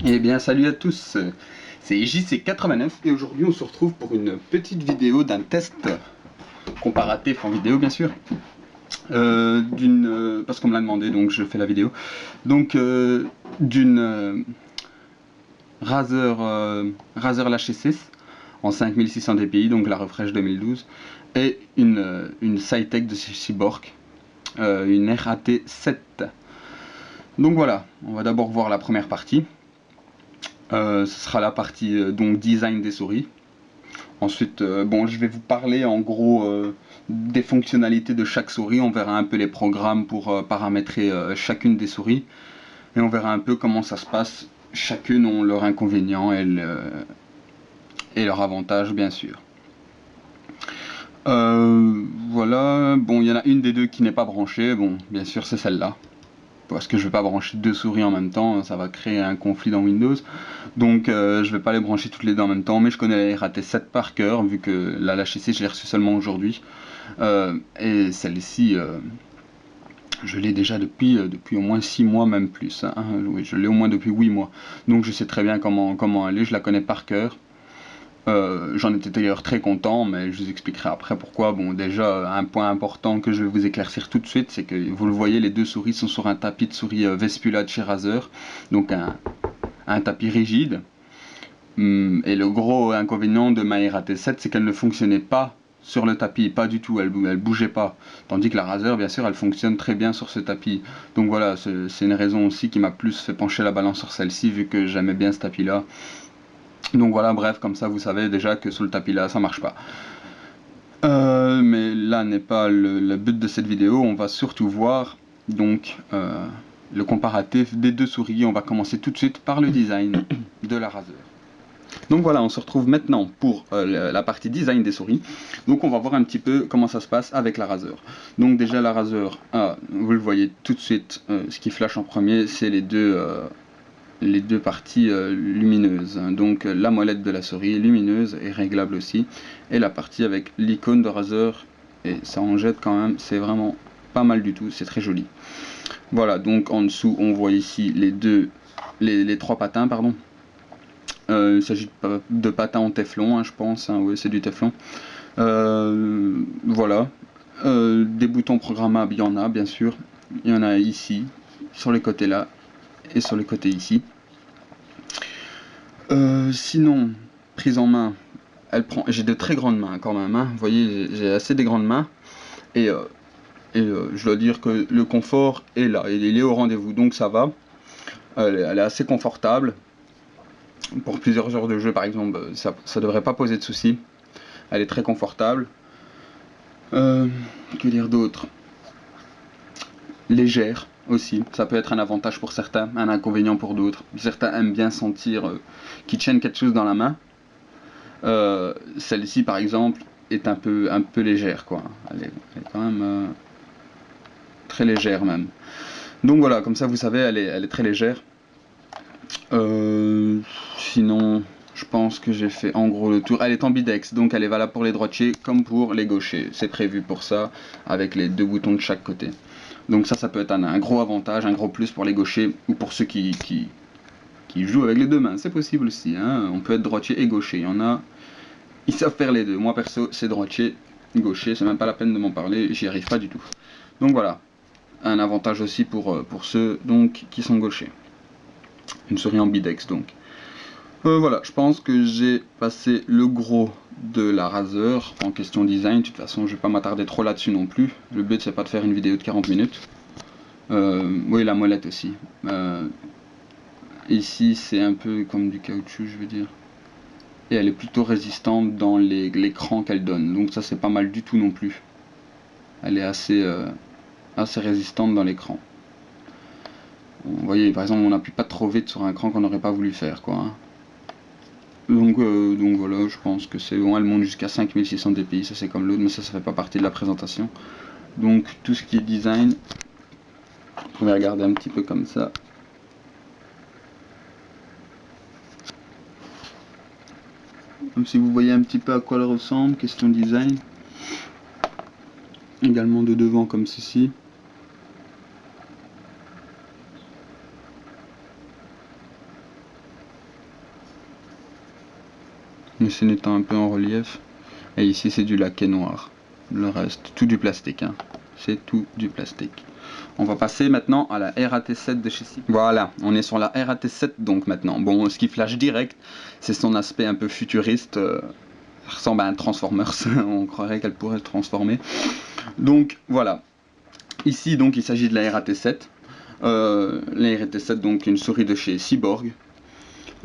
Eh bien, salut à tous, c'est JC89 et aujourd'hui on se retrouve pour une petite vidéo d'un test comparatif en vidéo, bien sûr, parce qu'on me l'a demandé, donc je fais la vidéo. Donc, d'une Razer LHC6 en 5600 dpi, donc la refresh 2012, et une Cytec de chez Cyborg, une RAT7. Donc voilà, on va d'abord voir la première partie. Ce sera la partie donc design des souris. Ensuite, bon, je vais vous parler en gros des fonctionnalités de chaque souris. On verra un peu les programmes pour paramétrer chacune des souris. Et on verra un peu comment ça se passe. Chacune ont leurs inconvénients et leurs avantages, bien sûr. Voilà, bon, il y en a une des deux qui n'est pas branchée. Bon, bien sûr, c'est celle-là. Parce que je ne vais pas brancher deux souris en même temps, ça va créer un conflit dans Windows. Donc je ne vais pas les brancher toutes les deux en même temps, mais je connais la RAT7 par cœur, vu que la LHC je l'ai reçue seulement aujourd'hui. Et celle-ci, je l'ai déjà depuis au moins 6 mois, même plus. Hein. Oui, je l'ai au moins depuis 8 mois. Donc je sais très bien comment elle est, je la connais par cœur. J'en étais d'ailleurs très content, mais je vous expliquerai après pourquoi. Bon, déjà, un point important que je vais vous éclaircir tout de suite, c'est que vous le voyez, les deux souris sont sur un tapis de souris Vespula de chez Razer, donc un tapis rigide. Et le gros inconvénient de ma RAT7, c'est qu'elle ne fonctionnait pas sur le tapis, pas du tout, elle bougeait pas. Tandis que la Razer, bien sûr, elle fonctionne très bien sur ce tapis. Donc voilà, c'est une raison aussi qui m'a plus fait pencher la balance sur celle-ci, vu que j'aimais bien ce tapis-là. Donc voilà, bref, comme ça vous savez déjà que sur le tapis là ça marche pas. Mais là n'est pas le but de cette vidéo, on va surtout voir donc le comparatif des deux souris. On va commencer tout de suite par le design de la Razer. Donc voilà, on se retrouve maintenant pour la partie design des souris. Donc on va voir un petit peu comment ça se passe avec la Razer. Donc déjà la Razer, vous le voyez tout de suite, ce qui flash en premier, c'est les deux parties lumineuses. Donc la molette de la souris lumineuse et réglable aussi, et la partie avec l'icône de Razer, et ça en jette quand même, c'est vraiment pas mal du tout, c'est très joli. Voilà, donc en dessous on voit ici les trois patins, pardon. Il s'agit de patins en téflon, hein, je pense, hein, oui c'est du téflon. Voilà, des boutons programmables, il y en a bien sûr, il y en a ici, sur les côtés là, et sur les côtés ici. Sinon, prise en main, j'ai de très grandes mains quand même, hein. Vous voyez, j'ai assez des grandes mains, et, je dois dire que le confort est là, il est au rendez-vous, donc ça va. Elle est assez confortable. Pour plusieurs heures de jeu par exemple, ça devrait pas poser de soucis. Elle est très confortable. Que dire d'autre? Légère aussi, ça peut être un avantage pour certains, un inconvénient pour d'autres. Certains aiment bien sentir qu'ils tiennent quelque chose dans la main. Celle-ci par exemple est un peu légère quoi. Elle est quand même très légère même. Donc voilà, comme ça vous savez, elle est très légère. Sinon, je pense que j'ai fait en gros le tour. Elle est ambidex, donc elle est valable pour les droitiers comme pour les gauchers. C'est prévu pour ça, avec les deux boutons de chaque côté. Donc ça peut être un gros avantage, un gros plus pour les gauchers, ou pour ceux qui jouent avec les deux mains. C'est possible aussi, hein. On peut être droitier et gaucher. Il y en a, ils savent faire les deux. Moi perso, c'est droitier, gaucher, c'est même pas la peine de m'en parler, j'y arrive pas du tout. Donc voilà, un avantage aussi pour ceux donc qui sont gauchers. Une souris ambidex donc. Voilà, je pense que j'ai passé le gros de la Razer en question design. De toute façon, je vais pas m'attarder trop là-dessus non plus. Le but, c'est pas de faire une vidéo de 40 minutes. Oui, la molette aussi. Ici, c'est un peu comme du caoutchouc, je veux dire. Et elle est plutôt résistante dans l'écran qu'elle donne. Donc ça, c'est pas mal du tout non plus. Elle est assez résistante dans l'écran. Vous voyez, par exemple, on n'appuie pas trop vite sur un écran qu'on n'aurait pas voulu faire, quoi. Hein. Donc voilà, je pense que c'est bon, elle monte jusqu'à 5600 dpi, ça c'est comme l'autre, mais ça fait pas partie de la présentation. Donc tout ce qui est design, on va regarder un petit peu comme ça. Comme si vous voyez un petit peu à quoi elle ressemble, question design. Également de devant comme ceci. mais c'est étant un peu en relief. Et ici c'est du laqué noir. Le reste, tout du plastique, hein. C'est tout du plastique. On va passer maintenant à la RAT7 de chez Sip. Voilà, on est sur la RAT7 donc maintenant. Bon, ce qui flash direct, c'est son aspect un peu futuriste. Ça ressemble à un Transformers, on croirait qu'elle pourrait se transformer. Donc voilà. Ici donc il s'agit de la RAT7. La RAT7 donc une souris de chez Cyborg.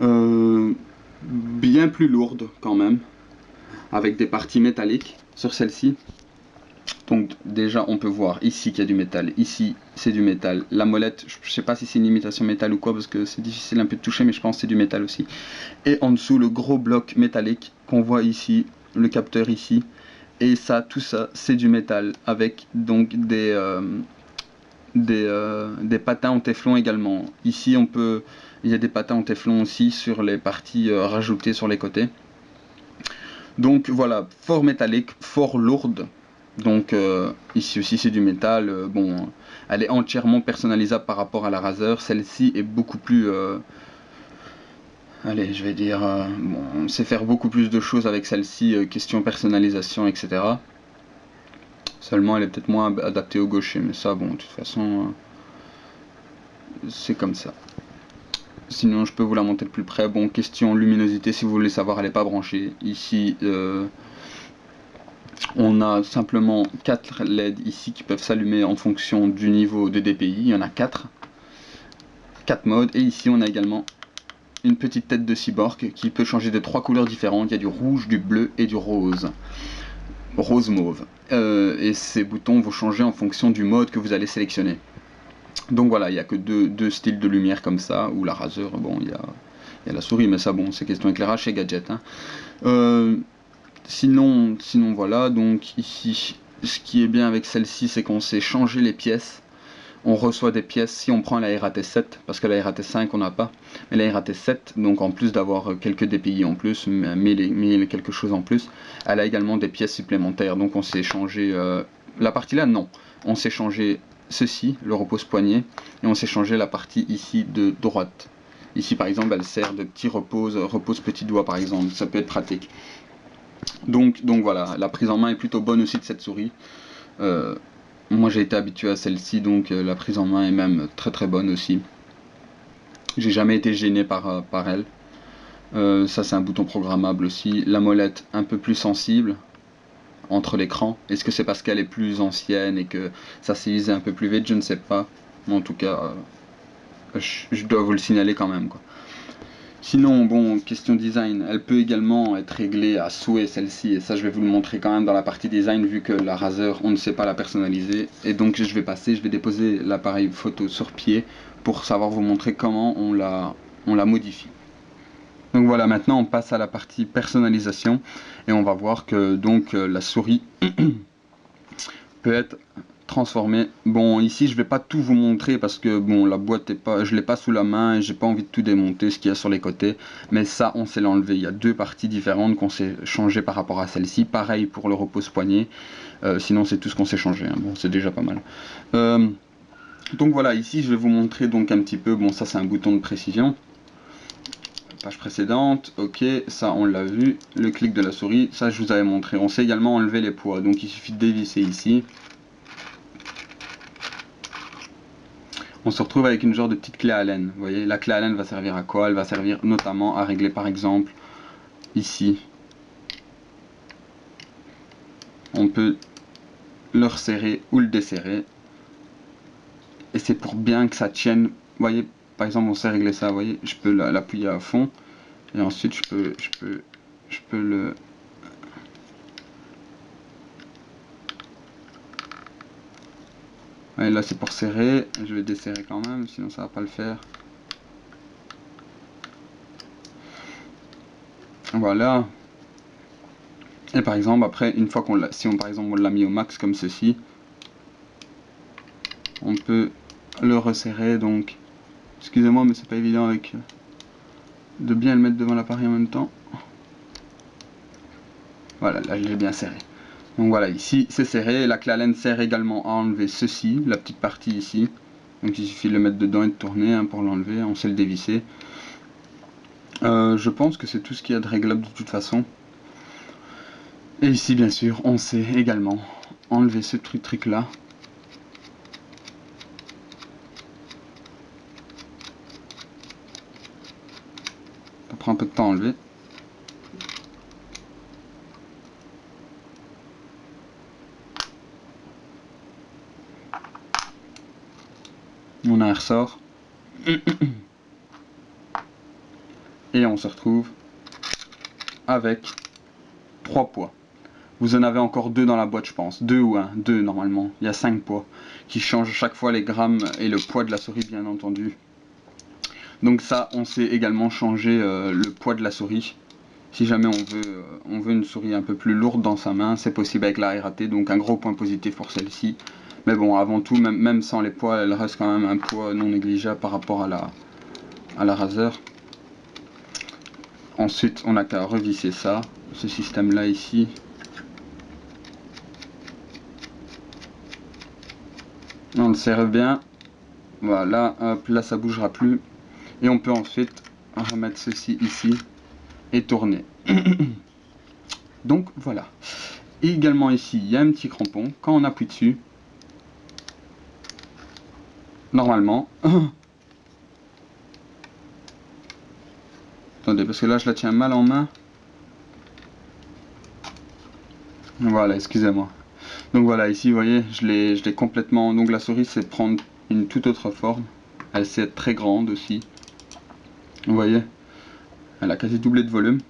Bien plus lourde quand même, avec des parties métalliques sur celle-ci. Donc déjà on peut voir ici qu'il y a du métal, ici c'est du métal, la molette, je sais pas si c'est une imitation métal ou quoi parce que c'est difficile un peu de toucher, mais je pense que c'est du métal aussi. Et en dessous le gros bloc métallique qu'on voit ici, le capteur ici, et ça, tout ça c'est du métal avec donc des patins en téflon également. Ici il y a des patins en téflon aussi sur les parties rajoutées sur les côtés. Donc voilà, fort métallique, fort lourde. Donc ici aussi c'est du métal. Bon, elle est entièrement personnalisable par rapport à la Razer. Celle-ci est beaucoup plus... allez, je vais dire... bon, on sait faire beaucoup plus de choses avec celle-ci, question personnalisation, etc. Seulement elle est peut-être moins adaptée au gaucher. Mais ça, bon, de toute façon, c'est comme ça. Sinon je peux vous la monter de plus près. Bon, question luminosité, si vous voulez savoir, elle n'est pas branchée. Ici... on a simplement 4 LED ici qui peuvent s'allumer en fonction du niveau de DPI. Il y en a 4 modes. Et ici on a également une petite tête de cyborg qui peut changer de 3 couleurs différentes. Il y a du rouge, du bleu et du rose. Rose mauve. Et ces boutons vont changer en fonction du mode que vous allez sélectionner. Donc voilà, il n'y a que deux styles de lumière comme ça. Ou la Razer, bon, il y a la souris, mais ça bon, c'est question éclairage chez Gadget. Hein. Sinon voilà, donc ici, ce qui est bien avec celle-ci, c'est qu'on sait changer les pièces. On reçoit des pièces, si on prend la RAT7, parce que la RAT5 on n'a pas, mais la RAT7, donc en plus d'avoir quelques DPI en plus, 1000 quelque chose en plus, elle a également des pièces supplémentaires, donc on sait changer, la partie là non, on sait changer ceci, le repose-poignet, et on sait changer la partie ici de droite. Ici par exemple elle sert de petit repose petit doigt par exemple, ça peut être pratique. Donc voilà, la prise en main est plutôt bonne aussi de cette souris. Moi j'ai été habitué à celle-ci, donc la prise en main est même très très bonne aussi. J'ai jamais été gêné par elle. Ça c'est un bouton programmable aussi. La molette un peu plus sensible entre l'écran. Est-ce que c'est parce qu'elle est plus ancienne et que ça s'est usé un peu plus vite? Je ne sais pas. Mais en tout cas, je dois vous le signaler quand même, quoi. Sinon, bon, question design, elle peut également être réglée à souhait celle-ci, et ça je vais vous le montrer quand même dans la partie design, vu que la Razer, on ne sait pas la personnaliser. Et donc je vais déposer l'appareil photo sur pied pour savoir vous montrer comment on la modifie. Donc voilà, maintenant on passe à la partie personnalisation, et on va voir que donc la souris peut être transformé. Bon, ici je vais pas tout vous montrer parce que bon, la boîte est pas, je l'ai pas sous la main et j'ai pas envie de tout démonter ce qu'il y a sur les côtés, mais ça on sait l'enlever. Il y a deux parties différentes qu'on sait changer par rapport à celle-ci. Pareil pour le repose-poignet, sinon c'est tout ce qu'on sait changer, hein. Bon, c'est déjà pas mal. Donc voilà, ici je vais vous montrer donc un petit peu. Bon, ça c'est un bouton de précision. Page précédente, ok, ça on l'a vu. Le clic de la souris, ça je vous avais montré. On sait également enlever les poids, donc il suffit de dévisser ici. On se retrouve avec une genre de petite clé Allen. Vous voyez, la clé Allen va servir à quoi? Elle va servir notamment à régler par exemple ici. On peut le resserrer ou le desserrer. Et c'est pour bien que ça tienne. Vous voyez, par exemple on sait régler ça, vous voyez, je peux l'appuyer à fond. Et ensuite je peux le... Ouais, là c'est pour serrer, je vais desserrer quand même, sinon ça va pas le faire. Voilà. Et par exemple après, une fois qu'on l'a, si on par exemple on l'a mis au max comme ceci, on peut le resserrer. Donc excusez-moi mais c'est pas évident avec de bien le mettre devant l'appareil en même temps. Voilà, là je l'ai bien serré. Donc voilà, ici c'est serré. La clé Allen sert également à enlever ceci, la petite partie ici. Donc il suffit de le mettre dedans et de tourner, hein, pour l'enlever. On sait le dévisser. Je pense que c'est tout ce qu'il y a de réglable de toute façon. Et ici, bien sûr, on sait également enlever ce truc là. Ça prend un peu de temps à enlever. On a un ressort. Et on se retrouve avec 3 poids. Vous en avez encore 2 dans la boîte, je pense. 2 ou 1, 2 normalement. Il y a 5 poids qui changent chaque fois les grammes et le poids de la souris, bien entendu. Donc ça, on sait également changer le poids de la souris. Si jamais on veut une souris un peu plus lourde dans sa main, c'est possible avec la RAT, donc un gros point positif pour celle-ci. Mais bon, avant tout, même sans les poids, elle reste quand même un poids non négligeable par rapport à la Razer. Ensuite, on n'a qu'à revisser ça, ce système-là ici. On le serre bien. Voilà, hop, là ça bougera plus. Et on peut ensuite remettre ceci ici et tourner. Donc voilà. Et également ici, il y a un petit crampon. Quand on appuie dessus, normalement... Attendez, parce que là je la tiens mal en main. Voilà, excusez-moi. Donc voilà, ici, vous voyez, je l'ai complètement... Donc la souris, c'est prendre une toute autre forme. Elle sait être très grande aussi. Vous voyez, elle a quasi doublé de volume.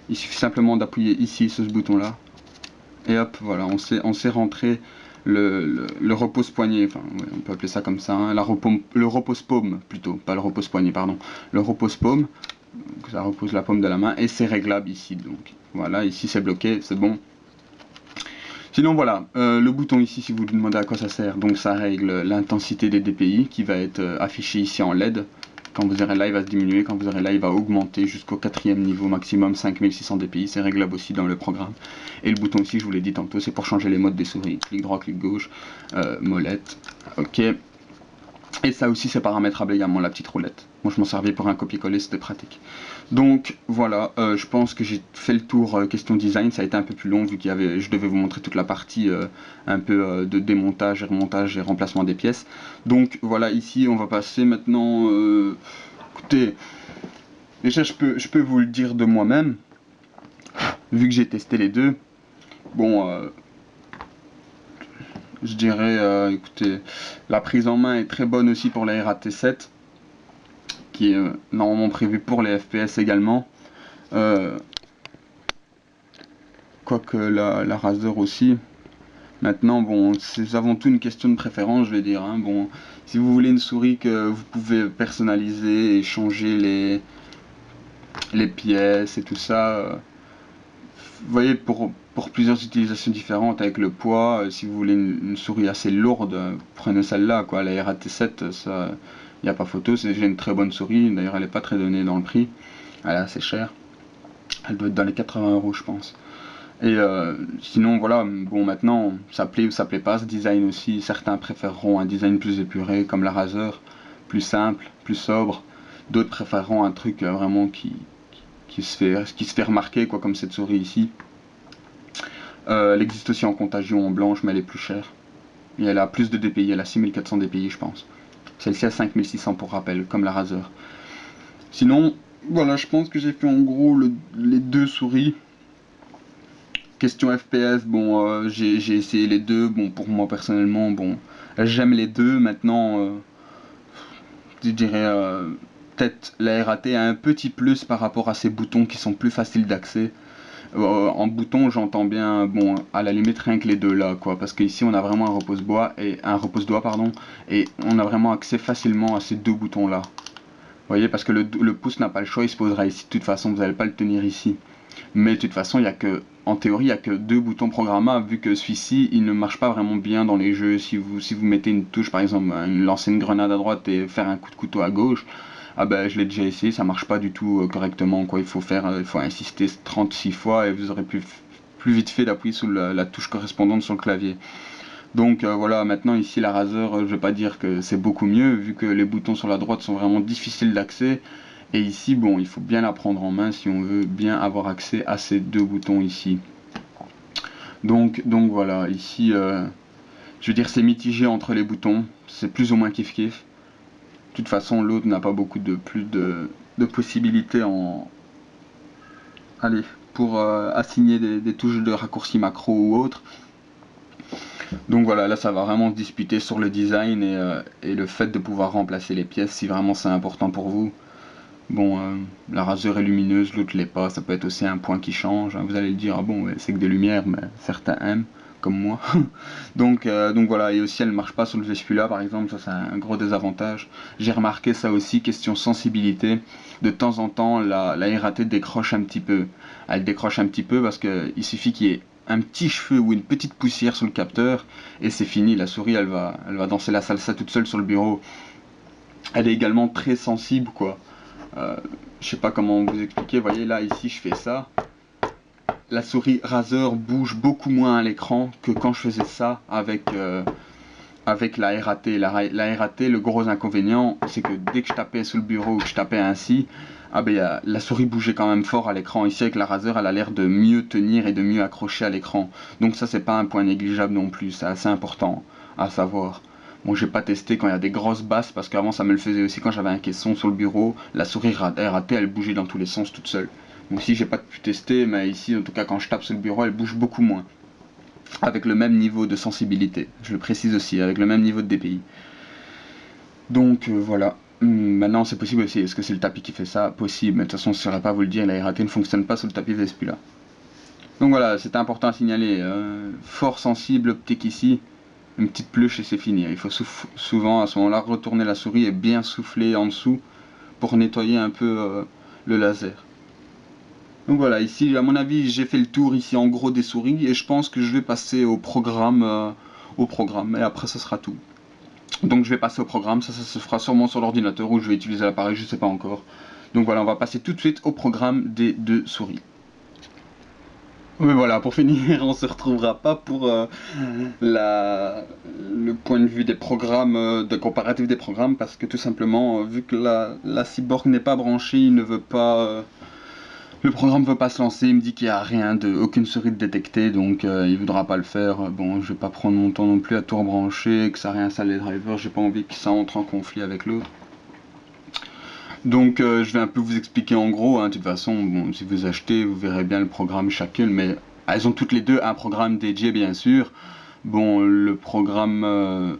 Il suffit simplement d'appuyer ici sur ce bouton-là. Et hop, voilà, on sait rentrer le repose-poignet. Enfin, ouais, on peut appeler ça comme ça. Hein, le repose-paume, plutôt. Pas le repose-poignet, pardon. Le repose-paume. Ça repose la paume de la main. Et c'est réglable ici. Donc voilà, ici c'est bloqué, c'est bon. Sinon voilà, le bouton ici, si vous vous demandez à quoi ça sert, donc ça règle l'intensité des DPI qui va être affiché ici en LED. Quand vous aurez là, il va se diminuer, quand vous aurez là, il va augmenter jusqu'au 4e niveau maximum, 5600 DPI, c'est réglable aussi dans le programme. Et le bouton ici, je vous l'ai dit tantôt, c'est pour changer les modes des souris, clic droit, clic gauche, molette, ok. Et ça aussi c'est paramétrable également, la petite roulette. Moi je m'en servais pour un copier-coller, c'était pratique. Donc voilà, je pense que j'ai fait le tour question design. Ça a été un peu plus long vu qu'il y avait, je devais vous montrer toute la partie un peu de démontage et remontage et remplacement des pièces. Donc voilà, ici on va passer maintenant... écoutez, déjà je peux vous le dire de moi-même, vu que j'ai testé les deux. Bon... je dirais, écoutez, la prise en main est très bonne aussi pour la RAT7, qui est normalement prévue pour les FPS également. Quoique la Razer aussi. Maintenant, bon, c'est avant tout une question de préférence, je vais dire. Hein. Bon, si vous voulez une souris que vous pouvez personnaliser et changer les pièces et tout ça, vous voyez, pour plusieurs utilisations différentes avec le poids, si vous voulez une souris assez lourde, prenez celle-là, quoi. La RAT7, ça, il n'y a pas photo, c'est déjà une très bonne souris. D'ailleurs, elle n'est pas très donnée dans le prix. Elle est assez chère. Elle doit être dans les 80 €, je pense. Et sinon, voilà, bon, maintenant, ça plaît ou ça plaît pas, ce design aussi. Certains préféreront un design plus épuré, comme la Razer, plus simple, plus sobre. D'autres préféreront un truc vraiment qui se fait remarquer, quoi, comme cette souris ici. Elle existe aussi en contagion en blanche, mais elle est plus chère. Et elle a plus de DPI, elle a 6400 DPI, je pense. Celle-ci a 5600 pour rappel, comme la Razer. Sinon, voilà, je pense que j'ai fait en gros les deux souris. Question FPS, bon, j'ai essayé les deux. Bon, pour moi personnellement, bon, j'aime les deux. Maintenant, je dirais peut-être la RAT a un petit plus par rapport à ces boutons qui sont plus faciles d'accès. En bouton, j'entends bien, bon, à la limite rien que les deux là, quoi, parce qu'ici on a vraiment un repose-doigt, pardon, et on a vraiment accès facilement à ces deux boutons là. Vous voyez, parce que le pouce n'a pas le choix, il se posera ici. De toute façon, vous n'allez pas le tenir ici. Mais de toute façon, il y a que, en théorie, il n'y a que deux boutons programmables, vu que celui-ci, il ne marche pas vraiment bien dans les jeux. Si vous mettez une touche, par exemple, lancer une grenade à droite et faire un coup de couteau à gauche, ah ben, je l'ai déjà essayé, ça marche pas du tout correctement, quoi. Il faut insister 36 fois et vous aurez plus vite fait d'appuyer sur la touche correspondante sur le clavier. Donc voilà, maintenant ici la Razer, je vais pas dire que c'est beaucoup mieux, vu que les boutons sur la droite sont vraiment difficiles d'accès, Et ici, bon, il faut bien la prendre en main si on veut bien avoir accès à ces deux boutons ici. Donc voilà, ici, je veux dire, c'est mitigé entre les boutons, c'est plus ou moins kiff-kiff. De toute façon, l'autre n'a pas beaucoup de possibilités allez, pour assigner des touches de raccourci macro ou autre. Donc voilà, là ça va vraiment se disputer sur le design et le fait de pouvoir remplacer les pièces si vraiment c'est important pour vous. Bon, la raser est lumineuse, l'autre l'est pas, ça peut être aussi un point qui change. Vous allez le dire, ah bon, ouais, c'est que des lumières, mais certains aiment, comme moi. donc voilà, et aussi elle ne marche pas sur le Vespula par exemple, ça c'est un gros désavantage. J'ai remarqué ça aussi, question sensibilité. De temps en temps, la RAT décroche un petit peu. Elle décroche un petit peu parce qu'il suffit qu'il y ait un petit cheveu ou une petite poussière sur le capteur et c'est fini, la souris elle va danser la salsa toute seule sur le bureau. Elle est également très sensible quoi. Je sais pas comment vous expliquer, vous voyez là ici je fais ça. La souris Razer bouge beaucoup moins à l'écran que quand je faisais ça avec la RAT. La RAT, le gros inconvénient, c'est que dès que je tapais sur le bureau ou que je tapais ainsi, ah ben, la souris bougeait quand même fort à l'écran. Ici avec la Razer, elle a l'air de mieux tenir et de mieux accrocher à l'écran. Donc ça c'est pas un point négligeable non plus, c'est assez important à savoir. Bon, j'ai pas testé quand il y a des grosses basses parce qu'avant ça me le faisait aussi quand j'avais un caisson sur le bureau. La souris RAT, elle bougeait dans tous les sens toute seule. Donc ici j'ai pas pu tester, mais ici en tout cas quand je tape sur le bureau, elle bouge beaucoup moins. Avec le même niveau de sensibilité, je le précise aussi, avec le même niveau de DPI. Donc voilà. Maintenant c'est possible aussi, est-ce que c'est le tapis qui fait ça? Possible, mais de toute façon je ne saurais pas vous le dire, la RAT ne fonctionne pas sur le tapis Vespula. Donc voilà, c'était important à signaler. Fort sensible optique ici, une petite pluche et c'est fini. Il faut souvent à ce moment-là retourner la souris et bien souffler en dessous pour nettoyer un peu le laser. Donc voilà, ici à mon avis j'ai fait le tour ici en gros des souris et je pense que je vais passer au programme et après ça sera tout. Donc je vais passer au programme, ça se fera sûrement sur l'ordinateur ou je vais utiliser l'appareil, je sais pas encore. Donc voilà, on va passer tout de suite au programme des deux souris. Mais voilà, pour finir, on se retrouvera pas pour le point de vue des programmes, de comparatif des programmes, parce que tout simplement, vu que la cyborg n'est pas branchée, il ne veut pas, le programme veut pas se lancer, il me dit qu'il n'y a rien, aucune souris de détectée, donc il voudra pas le faire. Bon, je vais pas prendre mon temps non plus à tout rebrancher, que ça réinstalle les drivers, j'ai pas envie que ça entre en conflit avec l'autre. Donc je vais un peu vous expliquer en gros, hein, de toute façon, bon, si vous achetez, vous verrez bien le programme chacune, mais elles ont toutes les deux un programme dédié bien sûr. Bon, le programme,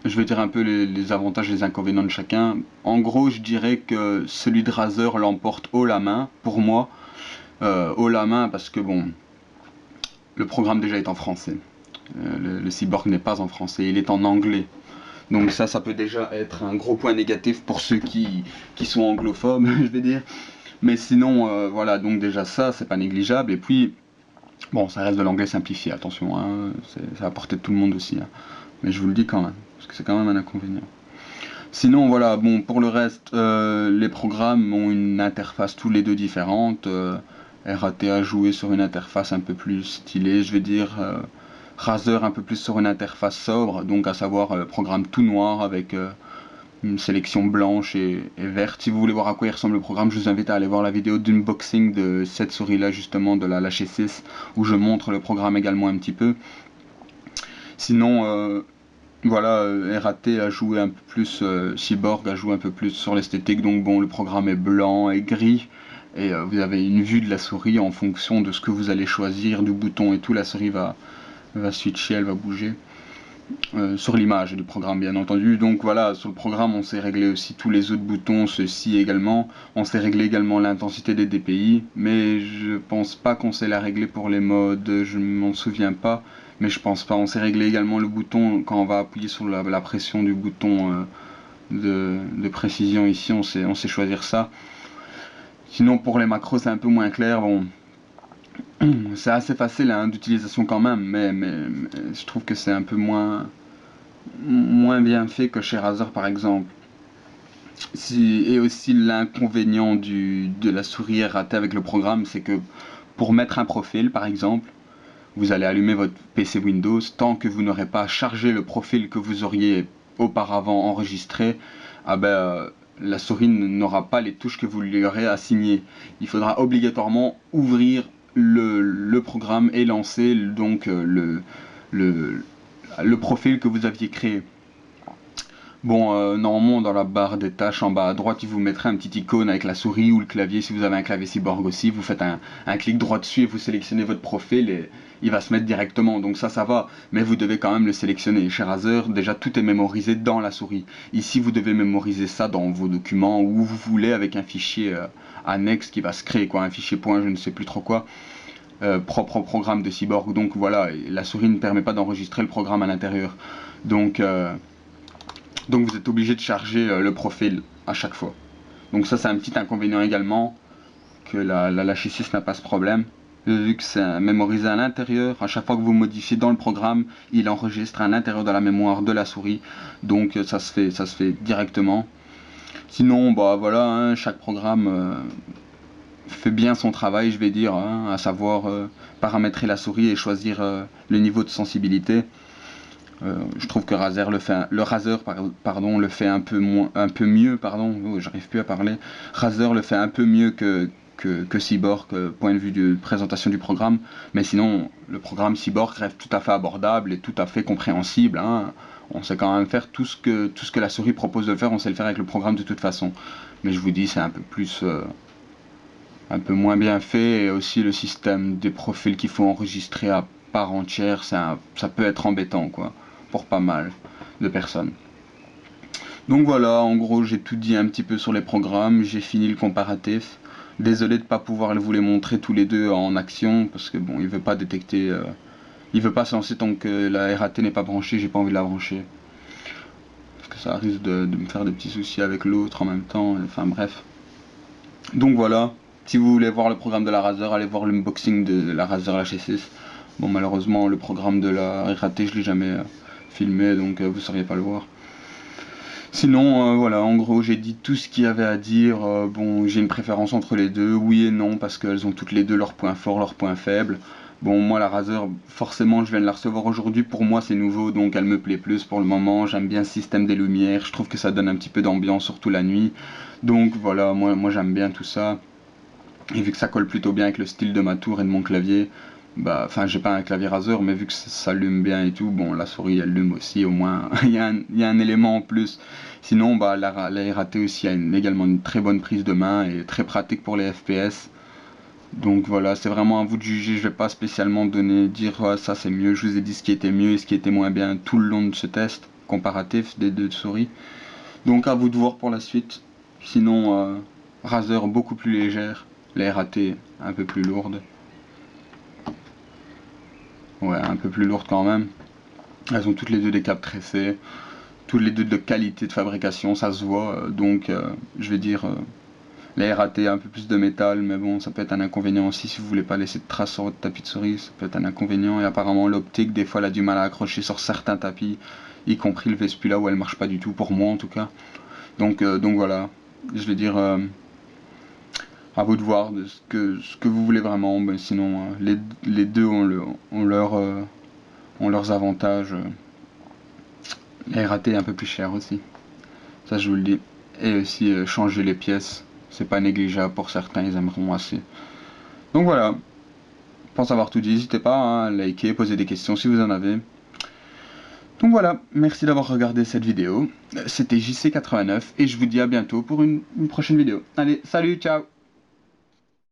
je vais dire un peu les avantages et les inconvénients de chacun. En gros, je dirais que celui de Razer l'emporte haut la main, pour moi. Haut la main parce que bon, le programme déjà est en français. Le cyborg n'est pas en français, il est en anglais. Donc ça peut déjà être un gros point négatif pour ceux qui sont anglophobes, je vais dire. Mais sinon, voilà, donc déjà ça, c'est pas négligeable. Et puis, bon, ça reste de l'anglais simplifié, attention, hein, c'est à la portée de tout le monde aussi. Hein. Mais je vous le dis quand même, parce que c'est quand même un inconvénient. Sinon, voilà, bon, pour le reste, les programmes ont une interface tous les deux différente. RAT a joué sur une interface un peu plus stylée, je vais dire. Razer un peu plus sur une interface sobre, donc à savoir programme tout noir avec une sélection blanche et verte. Si vous voulez voir à quoi il ressemble le programme, je vous invite à aller voir la vidéo d'unboxing de cette souris là justement, de la H6, où je montre le programme également un petit peu. Sinon, voilà, RAT a joué un peu plus, Cyborg a joué un peu plus sur l'esthétique, donc bon, le programme est blanc et gris. Et vous avez une vue de la souris en fonction de ce que vous allez choisir, du bouton et tout, la souris va switcher, elle va bouger. Sur l'image du programme bien entendu. Donc voilà, sur le programme on s'est réglé aussi tous les autres boutons, ceci également. On s'est réglé également l'intensité des DPI, mais je pense pas qu'on s'est la réglé pour les modes, je m'en souviens pas, mais je pense pas. On s'est réglé également le bouton quand on va appuyer sur la pression du bouton de précision ici, on sait choisir ça. Sinon pour les macros c'est un peu moins clair, bon. C'est assez facile hein, d'utilisation quand même, mais je trouve que c'est un peu moins bien fait que chez Razer par exemple. Et aussi l'inconvénient de la souris RAT avec le programme, c'est que pour mettre un profil par exemple, vous allez allumer votre PC Windows, tant que vous n'aurez pas chargé le profil que vous auriez auparavant enregistré, ah ben, la souris n'aura pas les touches que vous lui aurez assignées. Il faudra obligatoirement ouvrir le programme et lancer donc le profil que vous aviez créé. Bon, normalement dans la barre des tâches en bas à droite, il vous mettrait un petit icône avec la souris ou le clavier. Si vous avez un clavier cyborg aussi, vous faites un clic droit dessus et vous sélectionnez votre profil et il va se mettre directement. Donc ça va, mais vous devez quand même le sélectionner. Chez Razer, déjà tout est mémorisé dans la souris. Ici, vous devez mémoriser ça dans vos documents où vous voulez avec un fichier annexe qui va se créer, quoi, un fichier point, je ne sais plus trop quoi. Propre au programme de Cyborg. Donc voilà, la souris ne permet pas d'enregistrer le programme à l'intérieur. Donc vous êtes obligé de charger le profil à chaque fois. Donc ça c'est un petit inconvénient également, que la H6 n'a pas ce problème. Vu que c'est mémorisé à l'intérieur, à chaque fois que vous modifiez dans le programme, il enregistre à l'intérieur de la mémoire de la souris. Donc ça se fait directement. Sinon, bah voilà, hein, chaque programme fait bien son travail, je vais dire, hein, à savoir paramétrer la souris et choisir le niveau de sensibilité. Je trouve que Razer le fait un peu mieux, j'arrive plus à parler. Razer le fait un peu mieux que Cyborg, point de vue de présentation du programme, mais sinon le programme Cyborg reste tout à fait abordable et tout à fait compréhensible, hein. On sait quand même faire tout ce que la souris propose de faire, on sait le faire avec le programme de toute façon. Mais je vous dis, c'est un peu plus un peu moins bien fait, et aussi le système des profils qu'il faut enregistrer à part entière, ça peut être embêtant, quoi, pour pas mal de personnes. Donc voilà, en gros j'ai tout dit un petit peu sur les programmes, j'ai fini le comparatif. Désolé de ne pas pouvoir vous les montrer tous les deux en action, parce que bon, il veut pas détecter, il veut pas se lancer tant que la RAT n'est pas branchée, j'ai pas envie de la brancher. Parce que ça risque de me faire des petits soucis avec l'autre en même temps, enfin bref. Donc voilà. Si vous voulez voir le programme de la Razer, allez voir l'unboxing de la Razer H6. Bon, malheureusement, le programme de la RAT, je l'ai jamais filmé, donc vous ne sauriez pas le voir. Sinon, voilà, en gros, j'ai dit tout ce qu'il y avait à dire. Bon, j'ai une préférence entre les deux, oui et non, parce qu'elles ont toutes les deux leurs points forts, leurs points faibles. Bon, moi, la Razer, forcément, je viens de la recevoir aujourd'hui. Pour moi, c'est nouveau, donc elle me plaît plus pour le moment. J'aime bien le système des lumières. Je trouve que ça donne un petit peu d'ambiance, surtout la nuit. Donc voilà, moi j'aime bien tout ça. Et vu que ça colle plutôt bien avec le style de ma tour et de mon clavier, bah, enfin j'ai pas un clavier Razer, mais vu que ça s'allume bien et tout, bon la souris elle allume aussi, au moins il y a un élément en plus. Sinon bah la RAT aussi a également une très bonne prise de main et très pratique pour les FPS. Donc voilà, c'est vraiment à vous de juger, je vais pas spécialement dire ouais, ça c'est mieux, je vous ai dit ce qui était mieux et ce qui était moins bien tout le long de ce test comparatif des deux souris. Donc à vous de voir pour la suite. Sinon Razer beaucoup plus légère, les RAT un peu plus lourde. Ouais, un peu plus lourde quand même. Elles ont toutes les deux des câbles tressés, toutes les deux de qualité de fabrication, ça se voit. Donc je vais dire les RAT un peu plus de métal, mais bon, ça peut être un inconvénient aussi si vous voulez pas laisser de traces sur votre tapis de souris, ça peut être un inconvénient. Et apparemment l'optique, des fois, elle a du mal à accrocher sur certains tapis, y compris le Vespula où elle marche pas du tout, pour moi en tout cas. Donc voilà, je vais dire à vous de voir de ce que vous voulez vraiment. Mais sinon, les deux ont leurs avantages. Les RAT un peu plus cher aussi, ça je vous le dis. Et aussi changer les pièces, c'est pas négligeable pour certains, ils aimeront assez. Donc voilà, je pense avoir tout dit, n'hésitez pas hein, à liker, poser des questions si vous en avez. Donc voilà, merci d'avoir regardé cette vidéo. C'était JC89 et je vous dis à bientôt pour une prochaine vidéo. Allez, salut, ciao!